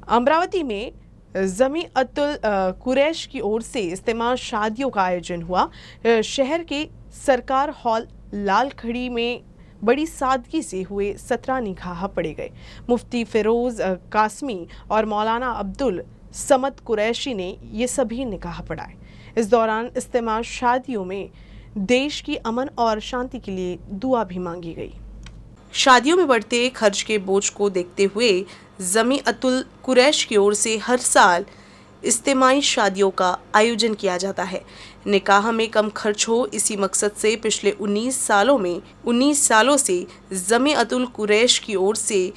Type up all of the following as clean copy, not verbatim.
अमरावती में जमी अतुल कुरैश की ओर से इज्तिमा शादियों का आयोजन हुआ। शहर के सरकार हॉल लालखड़ी में बड़ी सादगी से हुए 17 निकाह पढ़े गए। मुफ्ती फिरोज कासमी और मौलाना अब्दुल समद कुरैशी ने ये सभी निकाह पढ़ाए। इस दौरान इज्तिमा शादियों में देश की अमन और शांति के लिए दुआ भी मांगी गई। शादियों में बढ़ते खर्च के बोझ को देखते हुए जमी अतुल कुरैश की ओर से हर साल इज्तिमाई शादियों का आयोजन किया जाता है। निकाह में कम खर्च हो, इसी मकसद से पिछले 19 सालों से जमी अतुल कुरैश की ओर से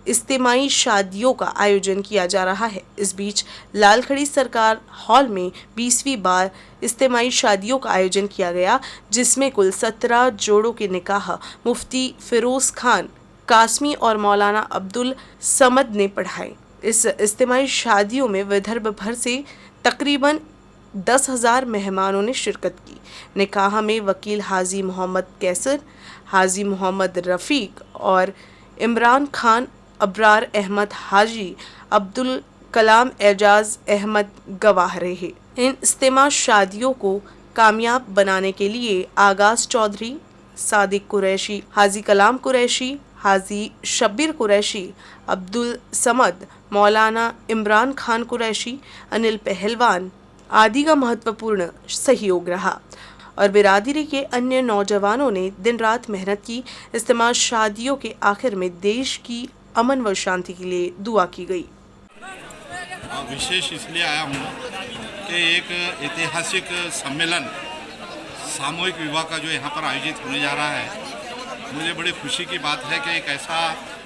इज्तिमाई शादियों का आयोजन किया जा रहा है। इस बीच लालखड़ी सरकार हॉल में 20वीं बार इज्तिमाई शादियों का आयोजन किया गया, जिसमें कुल 17 जोड़ों के निकाह मुफ्ती फिरोज खान कासमी और मौलाना अब्दुल समद ने पढ़ाए। इस इज्तिमाई शादियों में विदर्भ भर से तकरीबन 10,000 मेहमानों ने शिरकत की। निकाह में वकील हाजी मोहम्मद कैसर, हाजी मोहम्मद रफ़ीक और इमरान खान, अब्रार अहमद हाजी, अब्दुल कलाम एजाज अहमद गवाह रहे। इन इज्तिमा शादियों को कामयाब बनाने के लिए आगाज चौधरी, सादिक कुरैशी, हाजी कलाम कुरैशी, हाजी शब्बीर कुरैशी, अब्दुल समद, मौलाना इमरान खान कुरैशी, अनिल पहलवान आदि का महत्वपूर्ण सहयोग रहा और बिरादरी के अन्य नौजवानों ने दिन रात मेहनत की। इज्तिमा शादियों के आखिर में देश की अमन व शांति के लिए दुआ की गई। विशेष इसलिए आया हूँ कि एक ऐतिहासिक सम्मेलन सामूहिक विवाह का जो यहाँ पर आयोजित होने जा रहा है, मुझे बड़ी खुशी की बात है कि एक ऐसा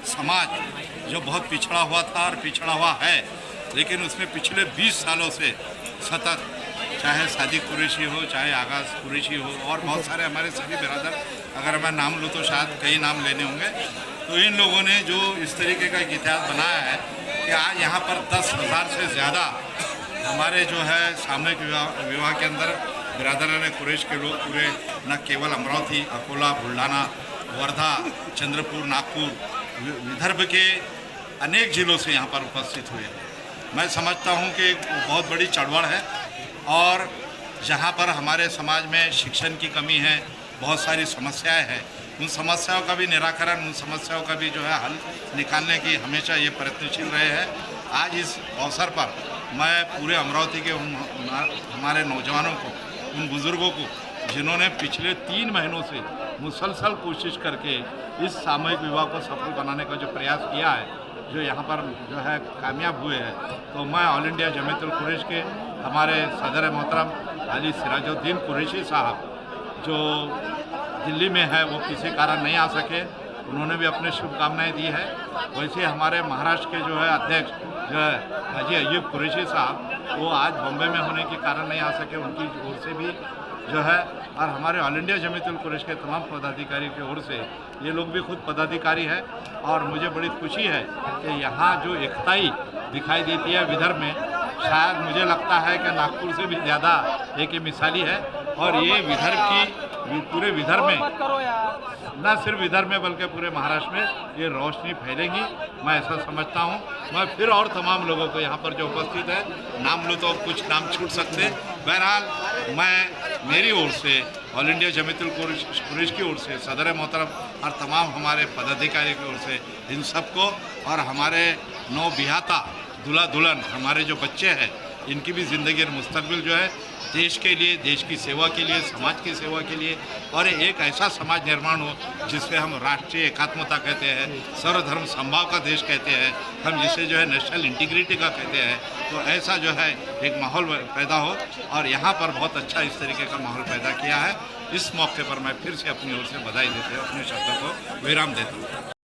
समाज जो बहुत पिछड़ा हुआ था और पिछड़ा हुआ है, लेकिन उसमें पिछले 20 सालों से सतत, चाहे सादिक कुरैशी हो, चाहे आगाज कुरैशी हो और बहुत सारे हमारे सभी बिरादर, अगर मैं नाम लूँ तो शायद कई नाम लेने होंगे, तो इन लोगों ने जो इस तरीके का एक इतिहास बनाया है कि आज यहाँ पर 10,000 से ज़्यादा हमारे जो है सामूहिक विवाह के अंदर बिरादरान कुरैश के लोग पूरे न केवल अमरावती, अकोला, बुल्ढाना, वर्धा, चंद्रपुर, नागपुर, विदर्भ के अनेक जिलों से यहाँ पर उपस्थित हुए। मैं समझता हूँ कि बहुत बड़ी चढ़वड़ है और जहाँ पर हमारे समाज में शिक्षण की कमी है, बहुत सारी समस्याएं हैं, उन समस्याओं का भी निराकरण, उन समस्याओं का भी जो है हल निकालने की हमेशा ये प्रयत्नशील रहे हैं। आज इस अवसर पर मैं पूरे अमरावती के हमारे नौजवानों को, उन बुज़ुर्गों को जिन्होंने पिछले 3 महीनों से मुसलसल कोशिश करके इस सामूहिक विवाह को सफल बनाने का जो प्रयास किया है, जो यहाँ पर जो है कामयाब हुए हैं, तो मैं ऑल इंडिया जमीयतुल कुरैश के हमारे सदर मोहतरम हाजी सिराजुद्दीन कुरैशी साहब जो दिल्ली में है, वो किसी कारण नहीं आ सके, उन्होंने भी अपने शुभकामनाएं दी है। वैसे हमारे महाराष्ट्र के जो है अध्यक्ष जो है हाजी अय्यूब कुरैशी साहब, वो आज बॉम्बे में होने के कारण नहीं आ सके, उनकी ओर से भी जो है, और हमारे ऑल इंडिया जमीयतुल कुरैश के तमाम पदाधिकारी की ओर से ये लोग भी खुद पदाधिकारी है और मुझे बड़ी खुशी है कि यहाँ जो एकताई दिखाई देती है विदर्भ में, शायद मुझे लगता है कि नागपुर से भी ज़्यादा एक मिसाली है और ये विदर्भ की पूरे विदर्भ में, न सिर्फ विदर्भ में बल्कि पूरे महाराष्ट्र में ये रोशनी फैलेगी, मैं ऐसा समझता हूँ। मैं फिर और तमाम लोगों को यहाँ पर जो उपस्थित है, नाम लो तो कुछ नाम छूट सकते, बहरहाल मैं मेरी ओर से ऑल इंडिया जमीयतुल कुरैश की ओर से, सदर मोहतरम और तमाम हमारे पदाधिकारी की ओर से इन सबको और हमारे नौ बिहाता दूल्हा दुल्हन, हमारे जो बच्चे हैं, इनकी भी ज़िंदगी और मुस्तकबिल जो है देश के लिए, देश की सेवा के लिए, समाज की सेवा के लिए और एक ऐसा समाज निर्माण हो जिससे हम राष्ट्रीय एकात्मता कहते हैं, सर्वधर्म समभाव का देश कहते हैं, हम जिसे जो है नेशनल इंटीग्रिटी का कहते हैं, तो ऐसा जो है एक माहौल पैदा हो और यहाँ पर बहुत अच्छा इस तरीके का माहौल पैदा किया है। इस मौके पर मैं फिर से अपनी ओर से बधाई देते हुए अपने शब्दों को विराम देता हूँ।